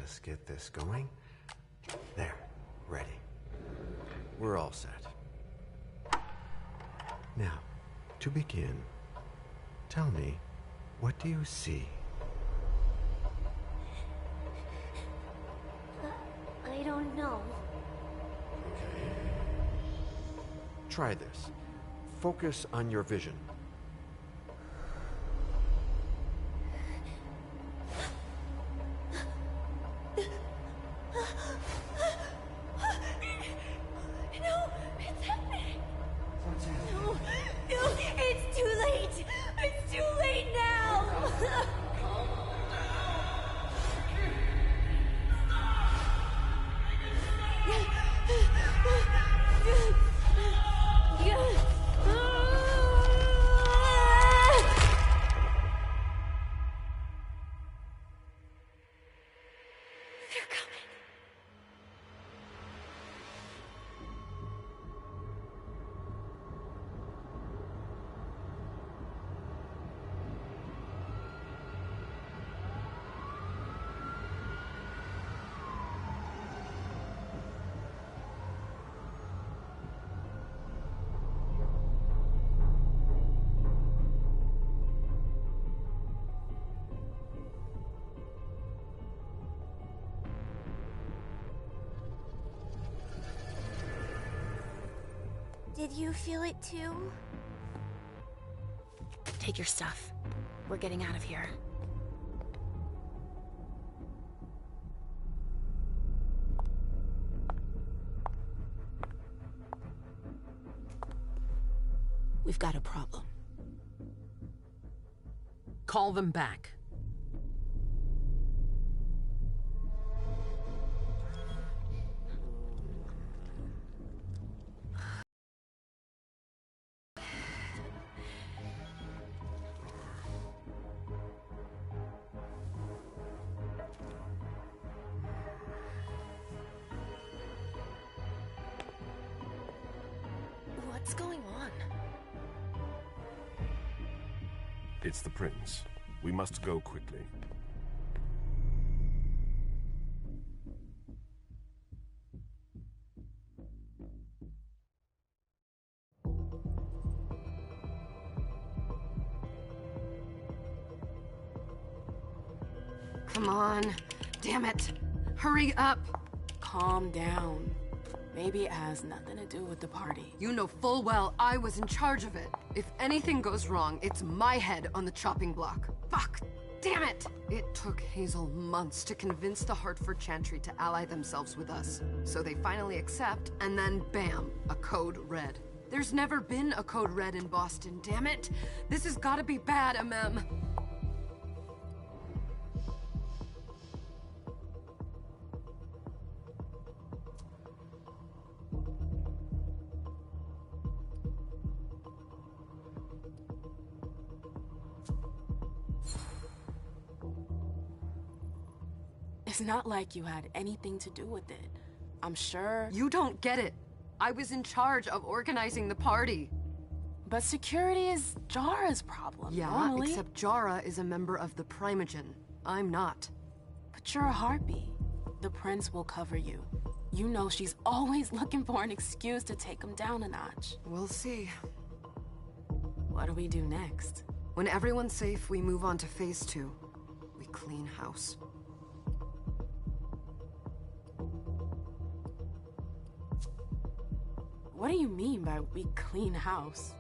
just get this going. There, ready. We're all set. Now, to begin, tell me, what do you see? I don't know. Try this. Focus on your vision. No, it's happening. No, it's too late. It's too late now. They're coming. Did you feel it too? Take your stuff. We're getting out of here. We've got a problem. Call them back. What's going on? It's the prince. We must go quickly. Come on. Damn it. Hurry up. Calm down. Maybe it has nothing to do with the party. You know full well I was in charge of it. If anything goes wrong, it's my head on the chopping block. Fuck! Damn it! It took Hazel months to convince the Hartford Chantry to ally themselves with us. So they finally accept, and then bam, a code red. There's never been a code red in Boston, damn it! This has gotta be bad, MM. It's not like you had anything to do with it. I'm sure. You don't get it. I was in charge of organizing the party. But security is Jara's problem, Yeah, normally. except Jara is a member of the Primogen. I'm not. But you're a harpy. The prince will cover you. You know she's always looking for an excuse to take him down a notch. We'll see. What do we do next? When everyone's safe, we move on to phase 2. We clean house. What do you mean by we clean house?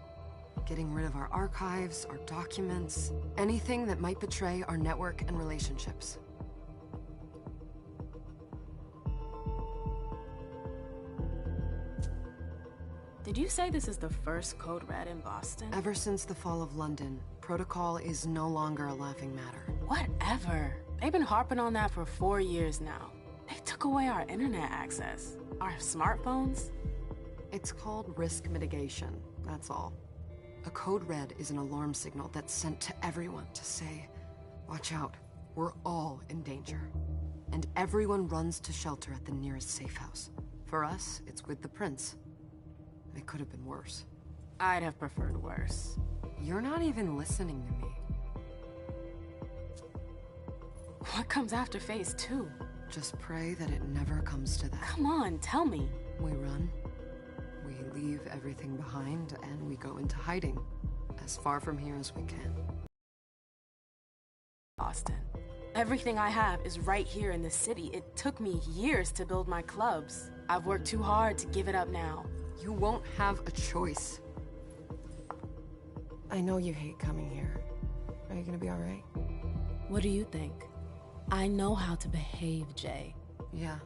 Getting rid of our archives, our documents, anything that might betray our network and relationships. Did you say this is the first code red in Boston? Ever since the fall of London, protocol is no longer a laughing matter. Whatever. They've been harping on that for 4 years now. They took away our internet access. Our smartphones. It's called risk mitigation, that's all. A code red is an alarm signal that's sent to everyone to say, watch out, we're all in danger. And everyone runs to shelter at the nearest safe house. For us, it's with the prince. It could have been worse. I'd have preferred worse. You're not even listening to me. What comes after phase 2? Just pray that it never comes to that. Come on, tell me. We run. We leave everything behind and we go into hiding. As far from here as we can. Austin. Everything I have is right here in the city. It took me years to build my clubs. I've worked too hard to give it up now. You won't have a choice. I know you hate coming here. Are you gonna be alright? What do you think? I know how to behave, Jay. Yeah,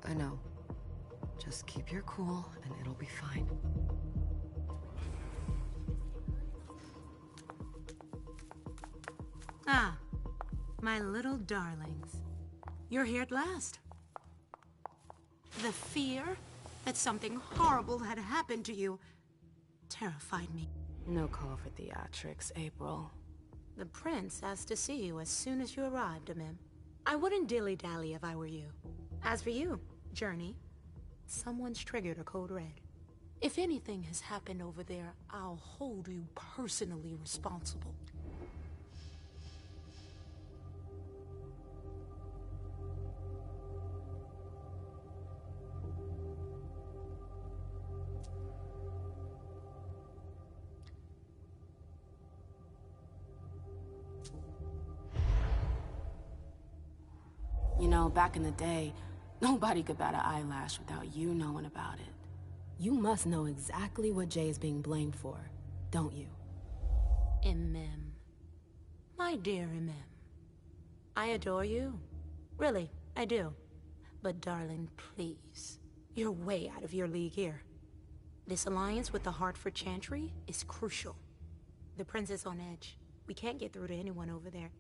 I know. Just keep your cool and it'll be fine. Ah, my little darlings. You're here at last. The fear that something horrible had happened to you terrified me. No call for theatrics, April. The prince asked to see you as soon as you arrived, Amim. I wouldn't dilly-dally if I were you. As for you, Journey, someone's triggered a code red. If anything has happened over there, I'll hold you personally responsible. You know, back in the day, nobody could bat an eyelash without you knowing about it. You must know exactly what Jay is being blamed for, don't you? Imem. My dear Imem. I adore you. Really, I do. But darling, please. You're way out of your league here. This alliance with the Hartford Chantry is crucial. The prince is on edge. We can't get through to anyone over there.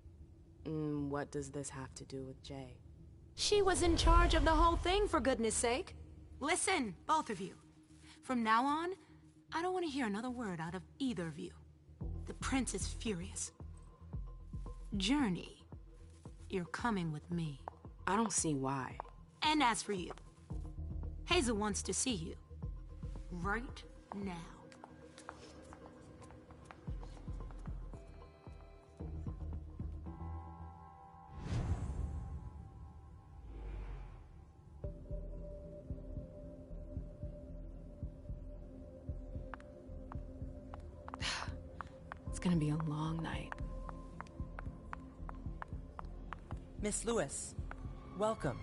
What does this have to do with Jay? She was in charge of the whole thing, for goodness sake. Listen, both of you. From now on, I don't want to hear another word out of either of you. The prince is furious. Journey, you're coming with me. I don't see why. And as for you, Hazel wants to see you. Right now. It's gonna be a long night. Miss Lewis, welcome.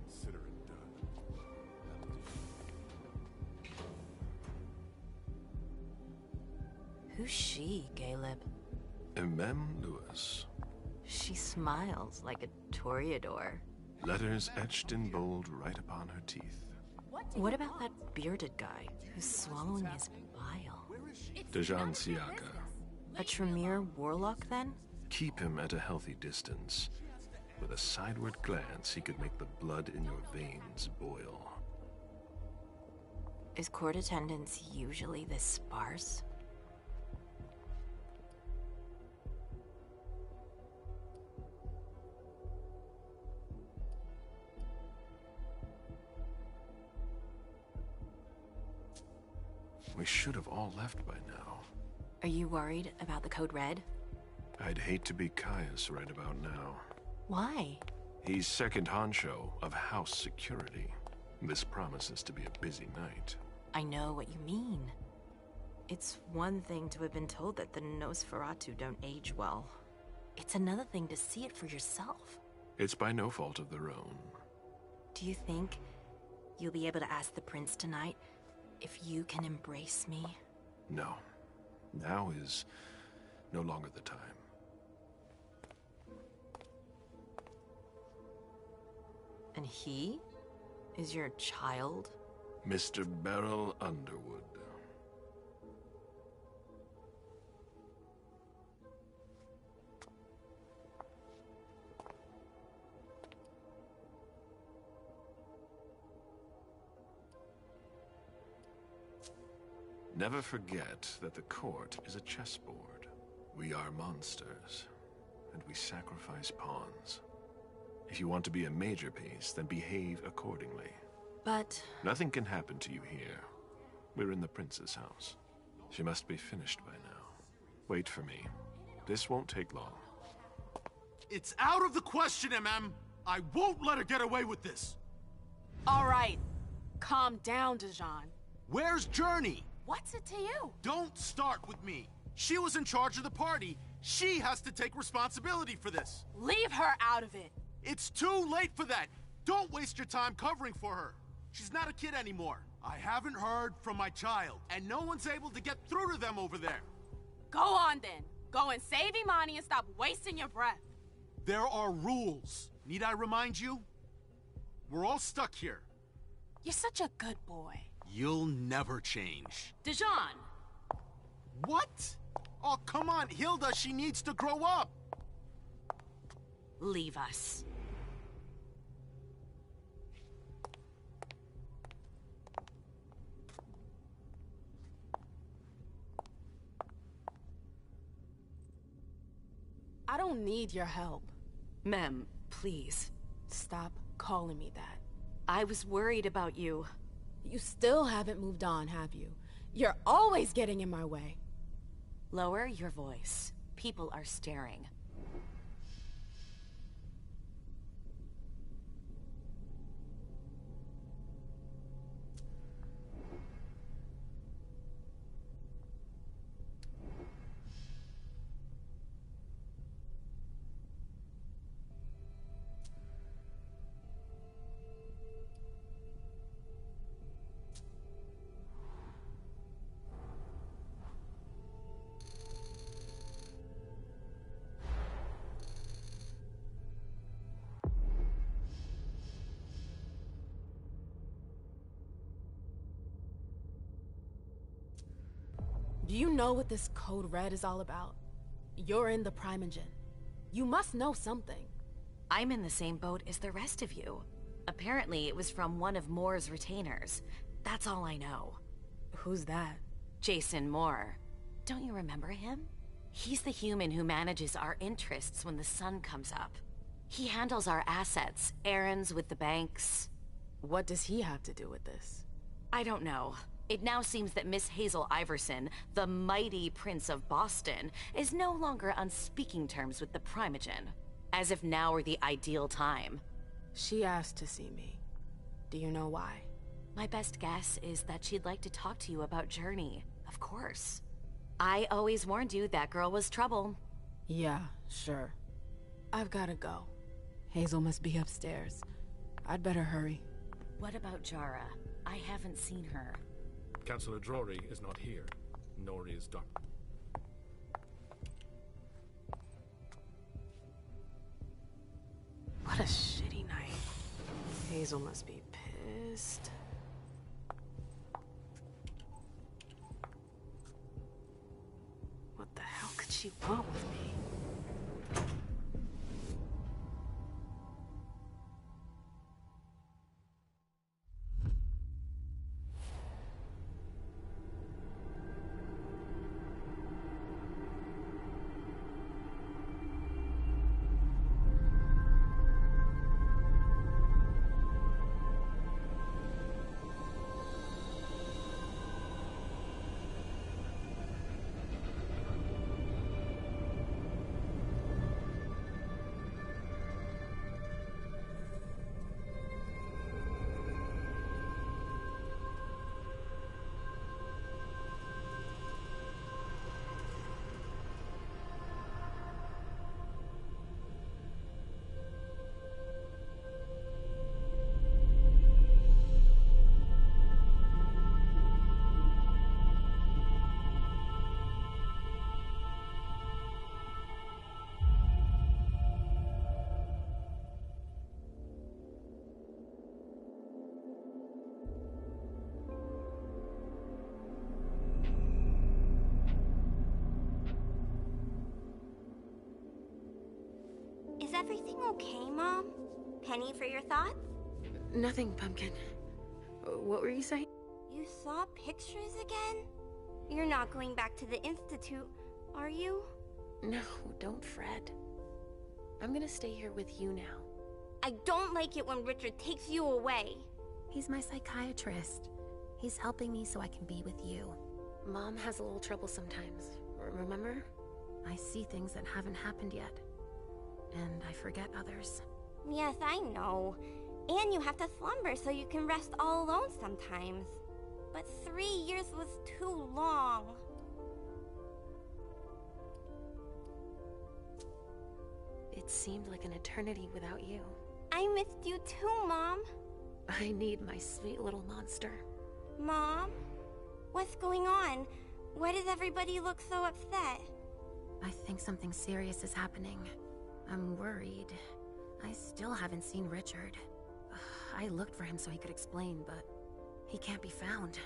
Consider it done. Who's she, Caleb? Mem Lewis. She smiles like a toreador. Letters etched in bold right upon her teeth. What about that bearded guy who's swallowing his bile? Dejan Siaka. A Tremere warlock, then? Keep him at a healthy distance. With a sideward glance, he could make the blood in your veins boil. Is court attendance usually this sparse? We should have all left by now. Are you worried about the Code Red? I'd hate to be Caius right about now. Why? He's second honcho of house security. This promises to be a busy night. I know what you mean. It's one thing to have been told that the Nosferatu don't age well. It's another thing to see it for yourself. It's by no fault of their own. Do you think you'll be able to ask the prince tonight if you can embrace me? No. Now is no longer the time. And he is your child? Mr. Beryl Underwood. Never forget that the court is a chessboard. We are monsters, and we sacrifice pawns. If you want to be a major piece, then behave accordingly. But... Nothing can happen to you here. We're in the prince's house. She must be finished by now. Wait for me. This won't take long. It's out of the question, MM! I won't let her get away with this! All right. Calm down, Dijon. Where's Journey? What's it to you? Don't start with me. She was in charge of the party. She has to take responsibility for this. Leave her out of it. It's too late for that. Don't waste your time covering for her. She's not a kid anymore. I haven't heard from my child, and no one's able to get through to them over there. Go on then. Go and save Imani and stop wasting your breath. There are rules. Need I remind you? We're all stuck here. You're such a good boy. You'll never change. Dijon! What? Oh, come on, Hilda, she needs to grow up. Leave us. I don't need your help. Mem, please. Stop calling me that. I was worried about you. You still haven't moved on, have you? You're always getting in my way. Lower your voice. People are staring. Do you know what this Code Red is all about? You're in the Primogen. You must know something. I'm in the same boat as the rest of you. Apparently, it was from one of Moore's retainers. That's all I know. Who's that? Jason Moore. Don't you remember him? He's the human who manages our interests when the sun comes up. He handles our assets, errands with the banks. What does he have to do with this? I don't know. It now seems that Miss Hazel Iverson, the mighty Prince of Boston, is no longer on speaking terms with the Primogen. As if now were the ideal time. She asked to see me. Do you know why? My best guess is that she'd like to talk to you about Journey, of course. I always warned you that girl was trouble. Yeah, sure. I've gotta go. Hazel must be upstairs. I'd better hurry. What about Jara? I haven't seen her. Councillor Drury is not here, nor is Dr. What a shitty night. Hazel must be pissed. What the hell could she want with me? Is everything okay, Mom? Penny for your thoughts? Nothing, Pumpkin. What were you saying? You saw pictures again? You're not going back to the Institute, are you? No, don't fret. I'm gonna stay here with you now. I don't like it when Richard takes you away. He's my psychiatrist. He's helping me so I can be with you. Mom has a little trouble sometimes, remember? I see things that haven't happened yet. And I forget others. Yes, I know. And you have to slumber so you can rest all alone sometimes. But 3 years was too long. It seemed like an eternity without you. I missed you too, Mom. I need my sweet little monster. Mom? What's going on? Why does everybody look so upset? I think something serious is happening. I'm worried. I still haven't seen Richard. I looked for him so he could explain, but he can't be found.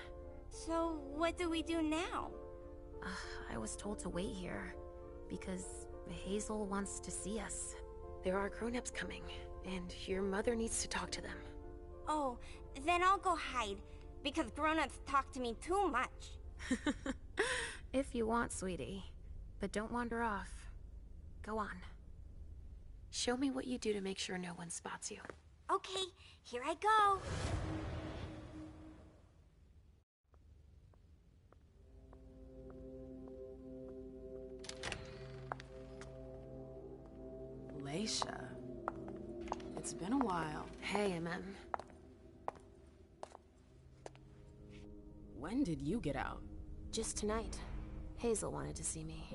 So, what do we do now? I was told to wait here, because Hazel wants to see us. There are grown-ups coming, and your mother needs to talk to them. Oh, then I'll go hide, because grown-ups talk to me too much. If you want, sweetie. But don't wander off. Go on. Show me what you do to make sure no one spots you. Okay, here I go. Leisha. It's been a while. Hey, MM. When did you get out? Just tonight. Hazel wanted to see me.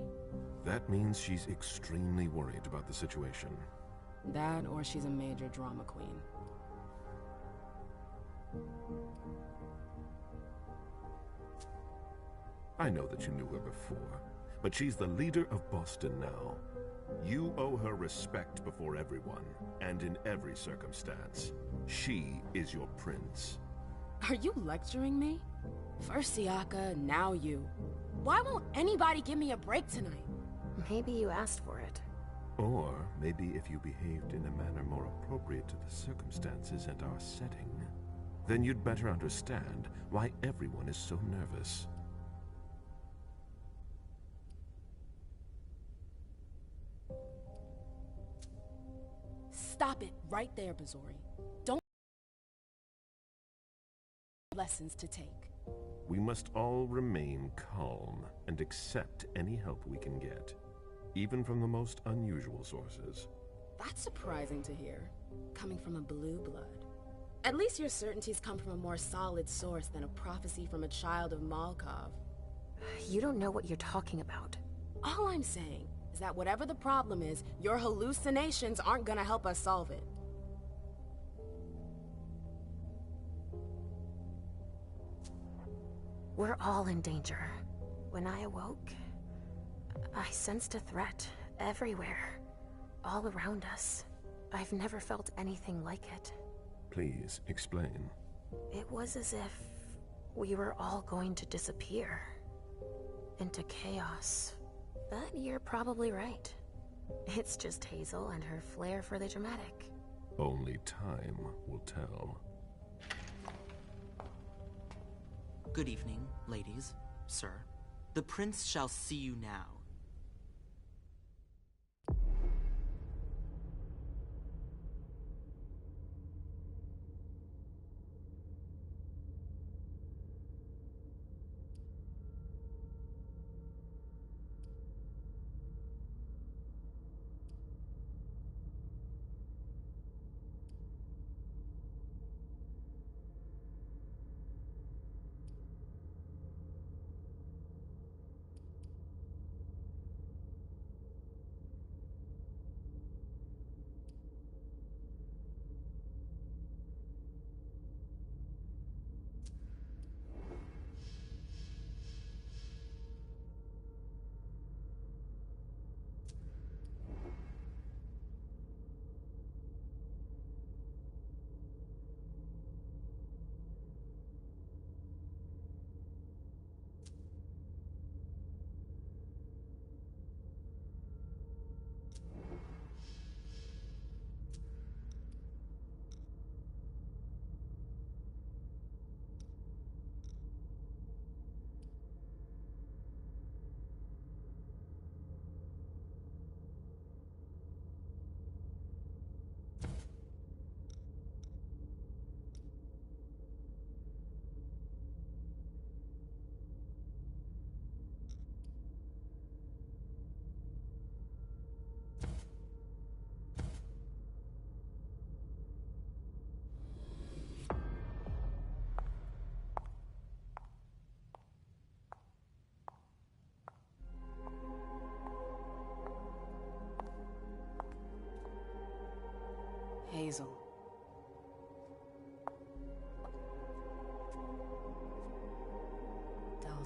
That means she's extremely worried about the situation. That, or she's a major drama queen. I know that you knew her before, but she's the leader of Boston now. You owe her respect before everyone, and in every circumstance. She is your prince. Are you lecturing me? First Siaka, now you. Why won't anybody give me a break tonight? Maybe you asked for it. Or maybe if you behaved in a manner more appropriate to the circumstances and our setting, then you'd better understand why everyone is so nervous. Stop it right there, Bazori. Don't lessons to take. We must all remain calm and accept any help we can get, even from the most unusual sources. That's surprising to hear, coming from a blue blood. At least your certainties come from a more solid source than a prophecy from a child of Malkov. You don't know what you're talking about. All I'm saying is that whatever the problem is, your hallucinations aren't gonna help us solve it. We're all in danger. When I awoke, I sensed a threat everywhere, all around us. I've never felt anything like it. Please, explain. It was as if we were all going to disappear. Into chaos. But you're probably right. It's just Hazel and her flair for the dramatic. Only time will tell. Good evening, ladies, sir. The prince shall see you now.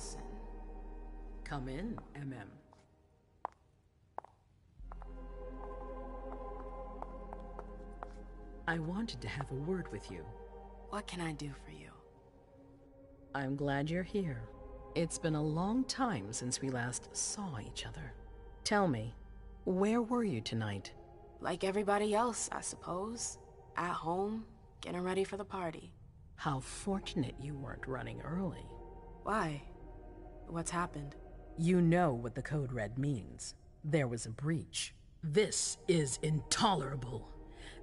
Iverson. Come in, MM. I wanted to have a word with you. What can I do for you? I'm glad you're here. It's been a long time since we last saw each other. Tell me, where were you tonight? Like everybody else, I suppose. At home, getting ready for the party. How fortunate you weren't running early. Why? What's happened? You know what the Code Red means. There was a breach. This is intolerable.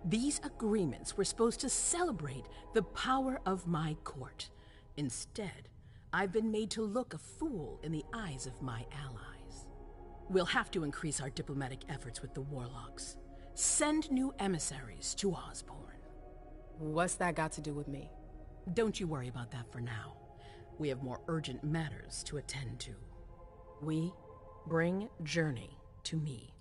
These agreements were supposed to celebrate the power of my court. Instead, I've been made to look a fool in the eyes of my allies. We'll have to increase our diplomatic efforts with the Warlocks. Send new emissaries to Osborne. What's that got to do with me? Don't you worry about that for now. We have more urgent matters to attend to. We? Bring Journey to me.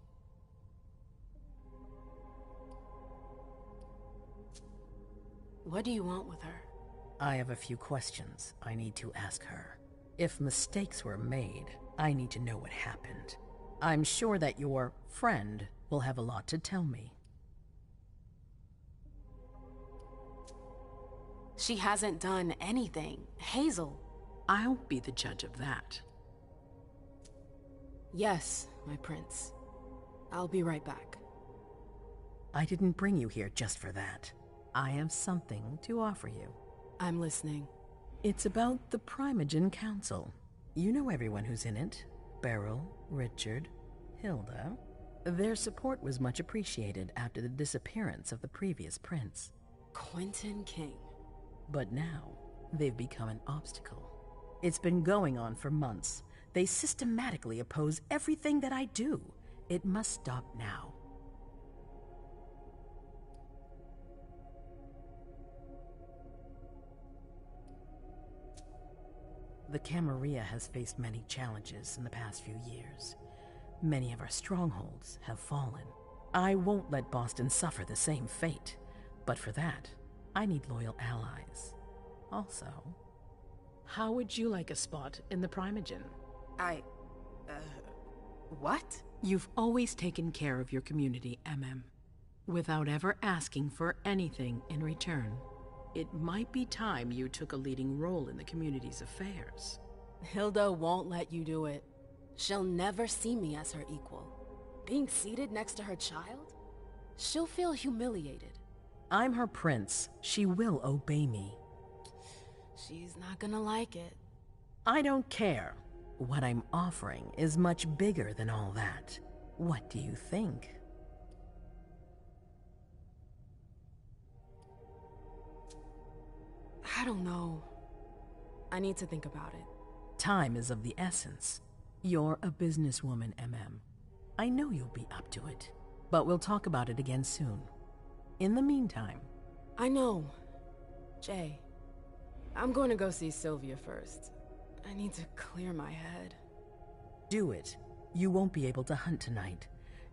What do you want with her? I have a few questions I need to ask her. If mistakes were made, I need to know what happened. I'm sure that your friend will have a lot to tell me. She hasn't done anything. Hazel. I'll be the judge of that. Yes, my prince. I'll be right back. I didn't bring you here just for that. I have something to offer you. I'm listening. It's about the Primogen Council. You know everyone who's in it. Beryl, Richard, Hilda. Their support was much appreciated after the disappearance of the previous prince. Quentin King. But now, they've become an obstacle. It's been going on for months. They systematically oppose everything that I do. It must stop now. The Camarilla has faced many challenges in the past few years. Many of our strongholds have fallen. I won't let Boston suffer the same fate, but for that, I need loyal allies. Also, how would you like a spot in the Primogen? What? You've always taken care of your community, MM, without ever asking for anything in return. It might be time you took a leading role in the community's affairs. Hilda won't let you do it. She'll never see me as her equal. Being seated next to her child? She'll feel humiliated. I'm her prince. She will obey me. She's not gonna like it. I don't care. What I'm offering is much bigger than all that. What do you think? I don't know. I need to think about it. Time is of the essence. You're a businesswoman, MM. I know you'll be up to it. But we'll talk about it again soon. In the meantime... I know. Jay, I'm going to go see Sylvia first. I need to clear my head. Do it. You won't be able to hunt tonight.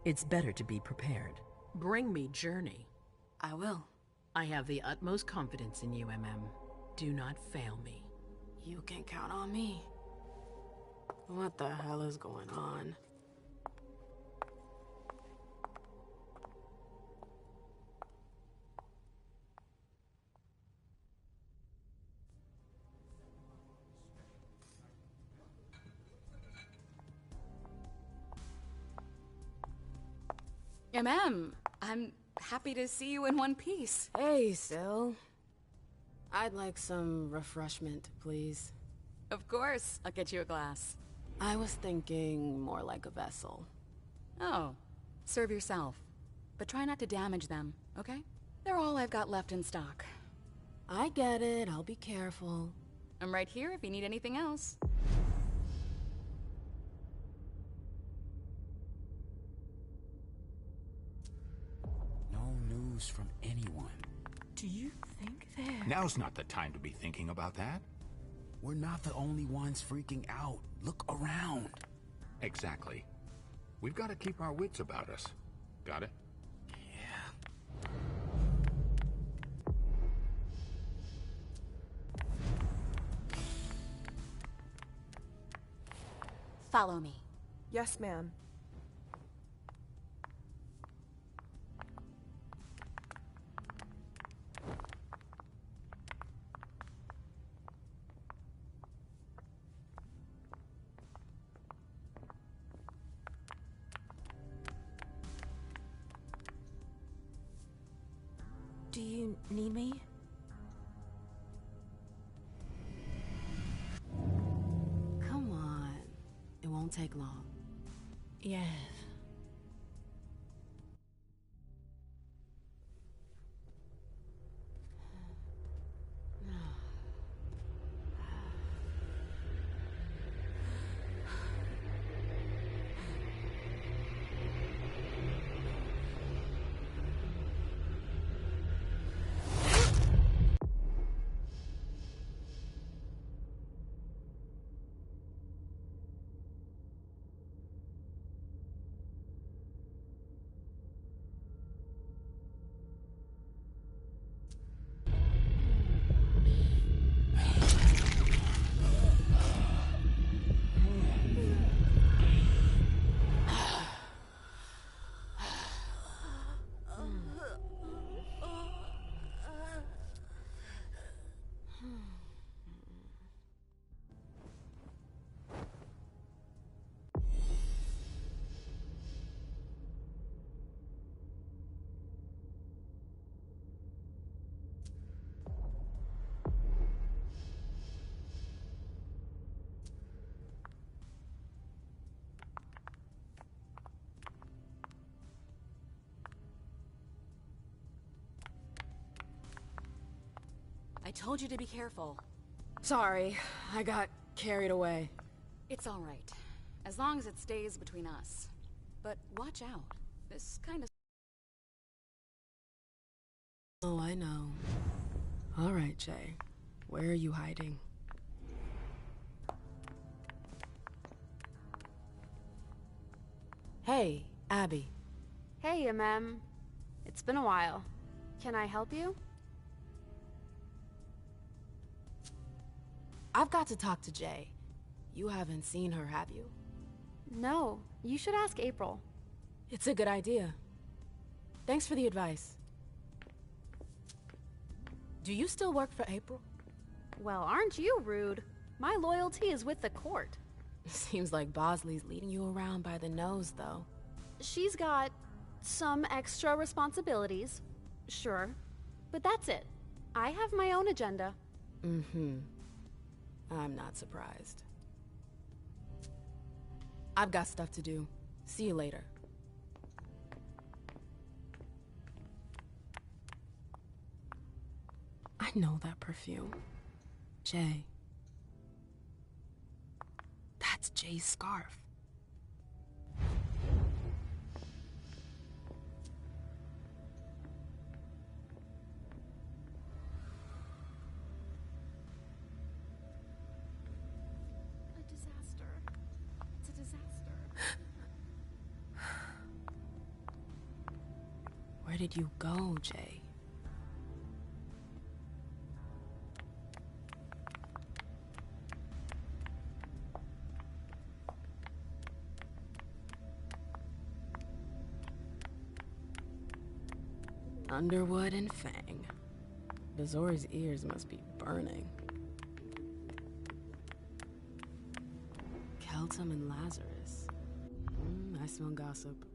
It's better to be prepared. Bring me Journey. I will. I have the utmost confidence in you, MM. Do not fail me. You can count on me. What the hell is going on? I'm happy to see you in one piece. Hey, Syl. I'd like some refreshment, please. Of course, I'll get you a glass. I was thinking more like a vessel. Oh, serve yourself. But try not to damage them, okay? They're all I've got left in stock. I get it, I'll be careful. I'm right here if you need anything else. No news from anyone. Do you think that... Now's not the time to be thinking about that. We're not the only ones freaking out. Look around. Exactly. We've got to keep our wits about us. Got it? Follow me. Yes, ma'am. Do you need me? Come on. It won't take long. Yes. I told you to be careful. Sorry, I got carried away. It's all right. As long as it stays between us. But watch out. This kind of... Oh, I know. All right, Jay. Where are you hiding? Hey, Abby. Hey, MM. It's been a while. Can I help you? I've got to talk to Jay. You haven't seen her, have you? No, you should ask April. It's a good idea. Thanks for the advice. Do you still work for April? Well, aren't you rude? My loyalty is with the court. Seems like Bosley's leading you around by the nose, though. She's got some extra responsibilities, sure. But that's it. I have my own agenda. Mm-hmm. I'm not surprised. I've got stuff to do. See you later. I know that perfume. Jay. That's Jay's scarf. Where did you go, Jay? Underwood and Fang. Bazori's ears must be burning. Keltum and Lazarus. I smell gossip.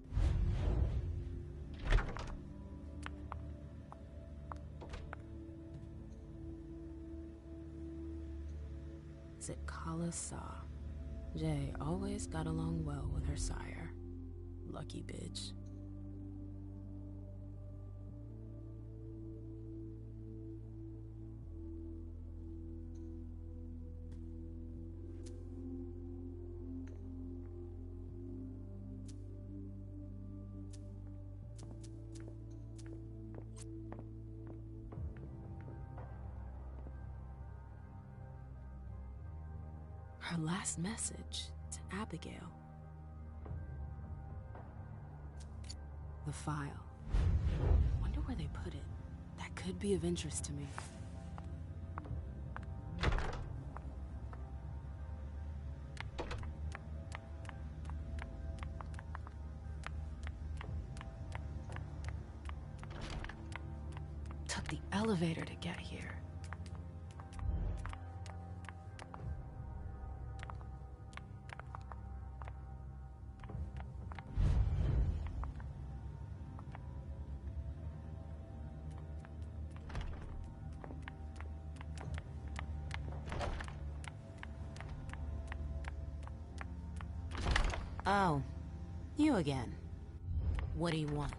Kala Saw. Jay always got along well with her sire. Lucky bitch. Her last message to Abigail. The file. Wonder where they put it. That could be of interest to me. elevator to get here. Oh, you again. What do you want?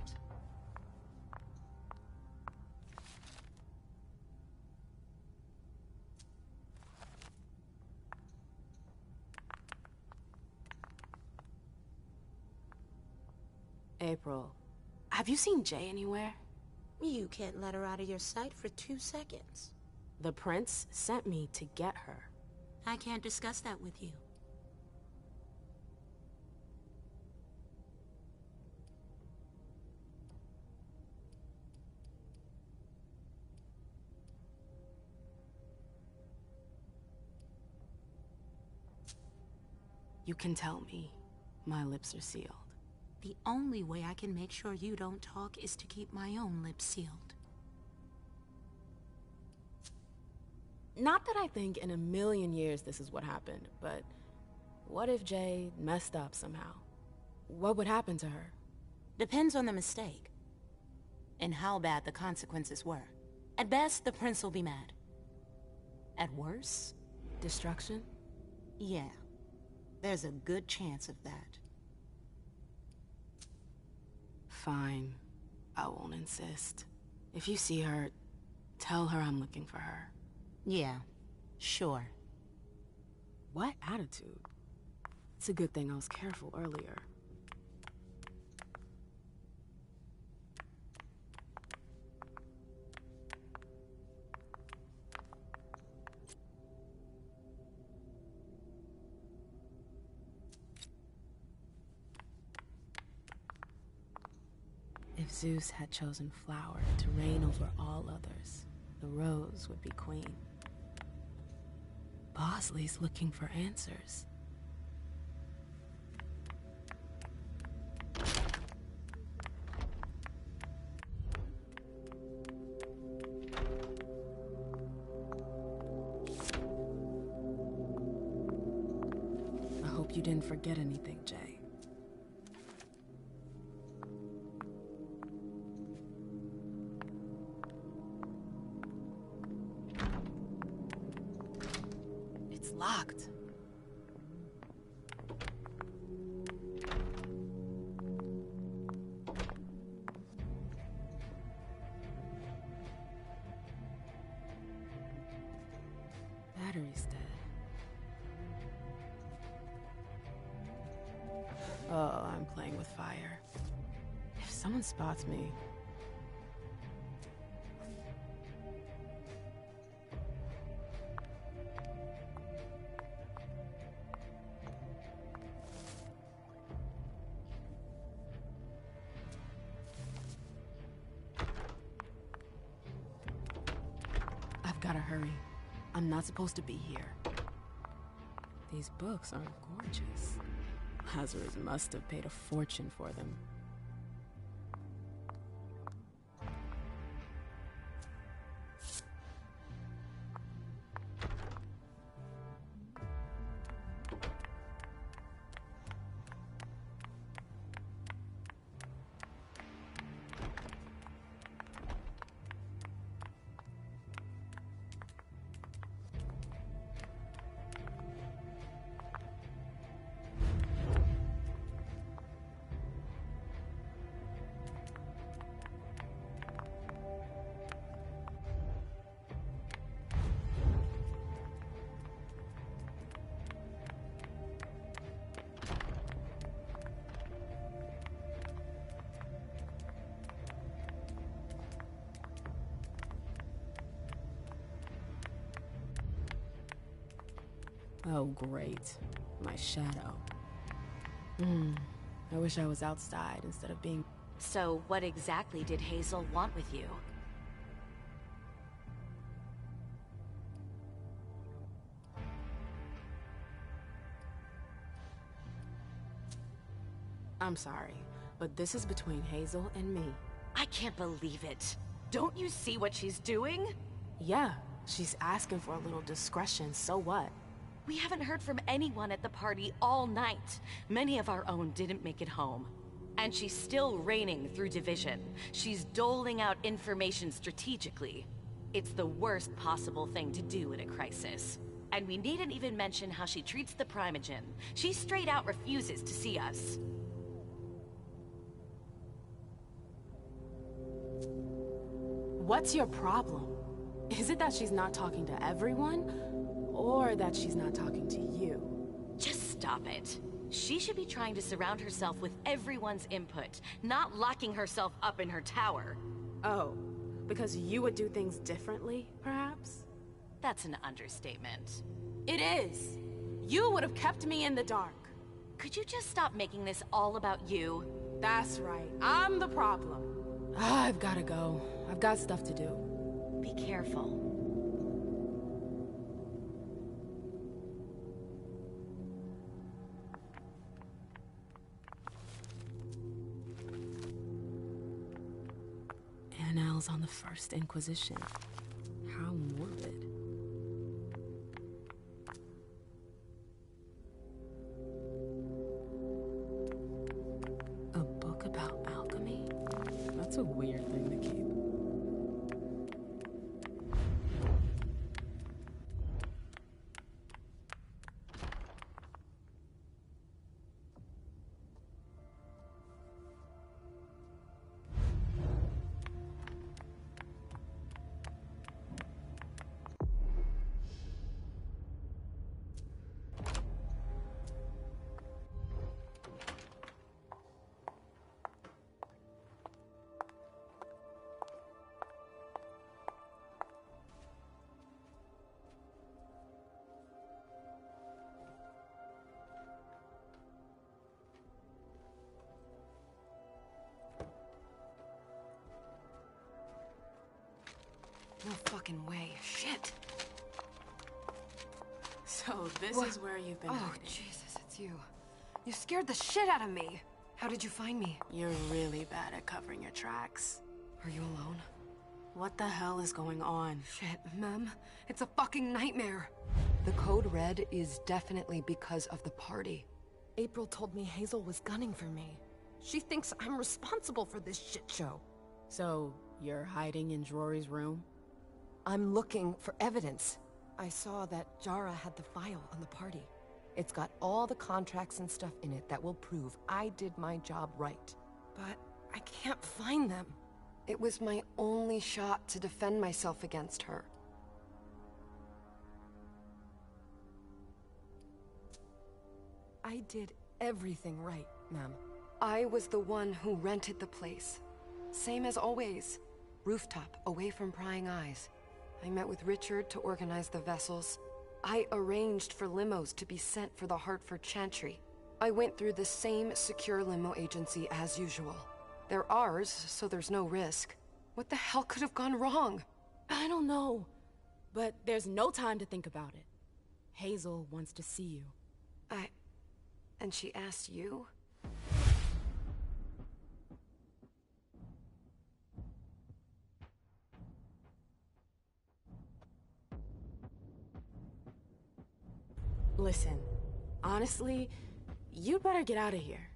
April, have you seen Jay anywhere? You can't let her out of your sight for 2 seconds. The prince sent me to get her. I can't discuss that with you. You can tell me. My lips are sealed. The only way I can make sure you don't talk is to keep my own lips sealed. Not that I think in a million years this is what happened, but what if Jay messed up somehow? What would happen to her? Depends on the mistake. And how bad the consequences were. At best, the prince will be mad. At worst... destruction? Yeah. There's a good chance of that. Fine. I won't insist. If you see her, tell her I'm looking for her. Yeah, sure. What attitude? It's a good thing I was careful earlier. If Zeus had chosen flower to reign over all others, the rose would be queen. Bosley's looking for answers. I hope you didn't forget anything, Jay. Locked. Battery's dead. Oh, I'm playing with fire. If someone spots me... Gotta hurry. I'm not supposed to be here. These books are gorgeous. Lazarus must have paid a fortune for them. Oh, great. My shadow. I wish I was outside instead of being... So, what exactly did Hazel want with you? I'm sorry, but this is between Hazel and me. I can't believe it. Don't you see what she's doing? Yeah, she's asking for a little discretion, so what? We haven't heard from anyone at the party all night. Many of our own didn't make it home. And she's still reigning through division. She's doling out information strategically. It's the worst possible thing to do in a crisis. And we needn't even mention how she treats the Primogen. She straight out refuses to see us. What's your problem? Is it that she's not talking to everyone? Or that she's not talking to you? Just stop it. She should be trying to surround herself with everyone's input, not locking herself up in her tower. Oh, because you would do things differently, perhaps? That's an understatement. It is. You would have kept me in the dark. Could you just stop making this all about you? That's right. I'm the problem. I've gotta go. I've got stuff to do. Be careful. Annals on the First Inquisition. How morbid. A book about alchemy? That's a weird thing to keep. No fucking way. Shit. So this is where you've been Oh, hiding. Jesus, it's you. You scared the shit out of me. How did you find me? You're really bad at covering your tracks. Are you alone? What the hell is going on? Shit, Mem. It's a fucking nightmare. The code red is definitely because of the party. April told me Hazel was gunning for me. She thinks I'm responsible for this shit show. So, you're hiding in Rory's room? I'm looking for evidence. I saw that Jara had the file on the party. It's got all the contracts and stuff in it that will prove I did my job right. But I can't find them. It was my only shot to defend myself against her. I did everything right, ma'am. I was the one who rented the place. Same as always. Rooftop, away from prying eyes. I met with Richard to organize the vessels. I arranged for limos to be sent for the Hartford Chantry. I went through the same secure limo agency as usual. They're ours, so there's no risk. What the hell could have gone wrong? I don't know. But there's no time to think about it. Hazel wants to see you. And she asked you? Listen, honestly, you'd better get out of here.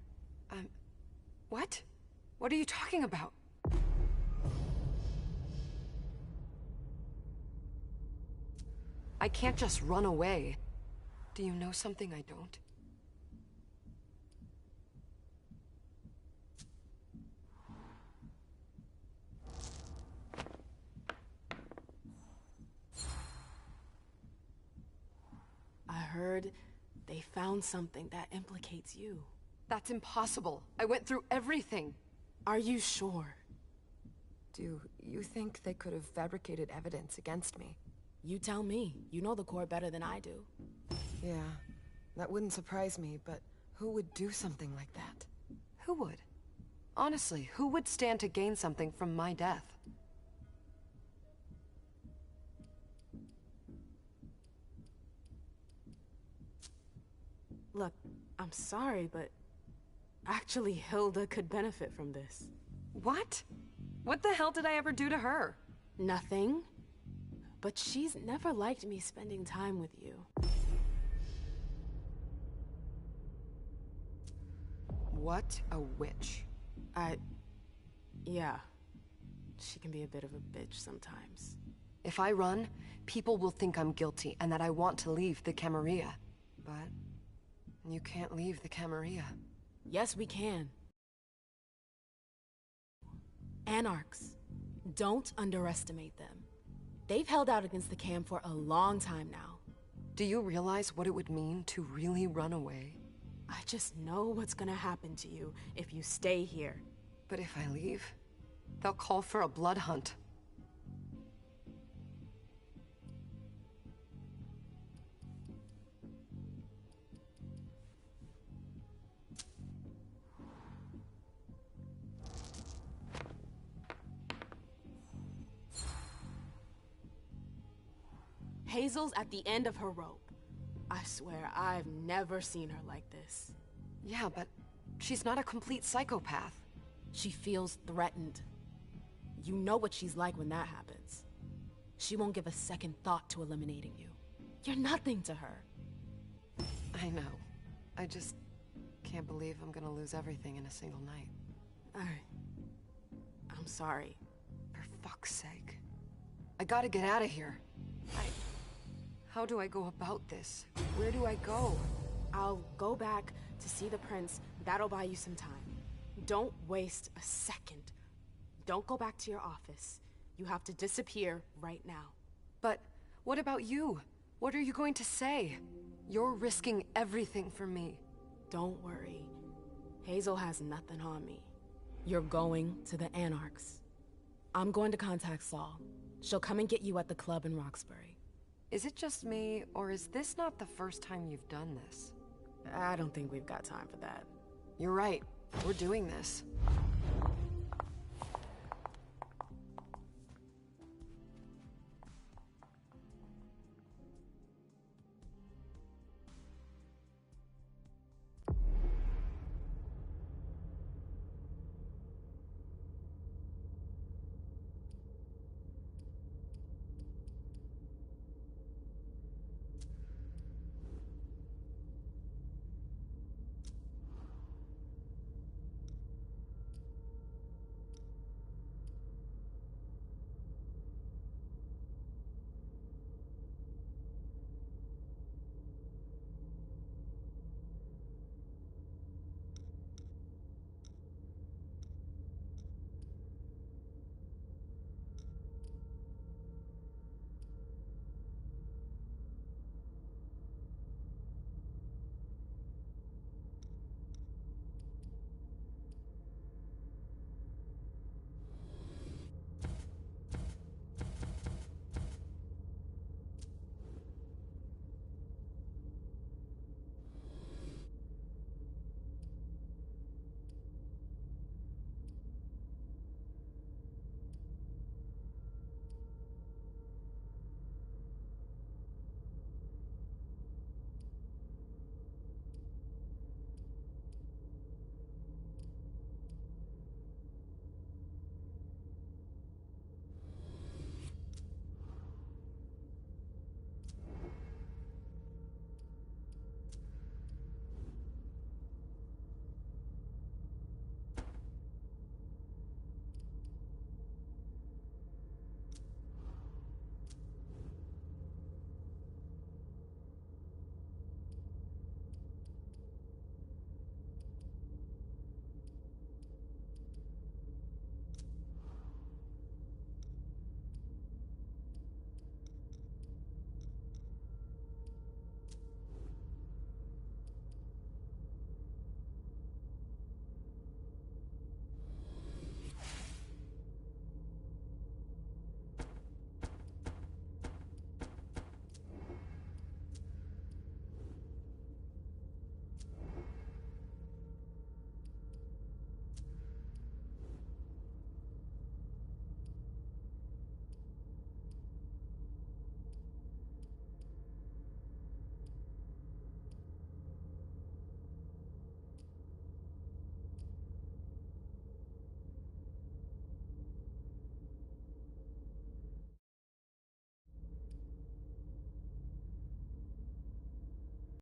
What? What are you talking about? I can't just run away. Do you know something I don't? I heard they found something that implicates you. That's impossible. I went through everything. Are you sure? Do you think they could have fabricated evidence against me? You tell me. You know the Corps better than I do. Yeah, that wouldn't surprise me, but who would do something like that? Who would? Honestly, who would stand to gain something from my death? Look, I'm sorry, but actually Hilda could benefit from this. What? What the hell did I ever do to her? Nothing. But she's never liked me spending time with you. What a witch. Yeah. She can be a bit of a bitch sometimes. If I run, people will think I'm guilty and that I want to leave the Camarilla. But you can't leave the Camarilla. Yes, we can. Anarchs. Don't underestimate them. They've held out against the Cam for a long time now. Do you realize what it would mean to really run away? I just know what's gonna happen to you if you stay here. But if I leave, they'll call for a blood hunt. Hazel's at the end of her rope. I swear, I've never seen her like this. Yeah, but she's not a complete psychopath. She feels threatened. You know what she's like when that happens. She won't give a second thought to eliminating you. You're nothing to her. I know. I just can't believe I'm gonna lose everything in a single night. I'm sorry. For fuck's sake. I gotta get out of here. How do I go about this? Where do I go? I'll go back to see the prince. That'll buy you some time. Don't waste a second. Don't go back to your office. You have to disappear right now. But what about you? What are you going to say? You're risking everything for me. Don't worry. Hazel has nothing on me. You're going to the Anarchs. I'm going to contact Saul. She'll come and get you at the club in Roxbury. Is it just me, or is this not the first time you've done this? I don't think we've got time for that. You're right. We're doing this.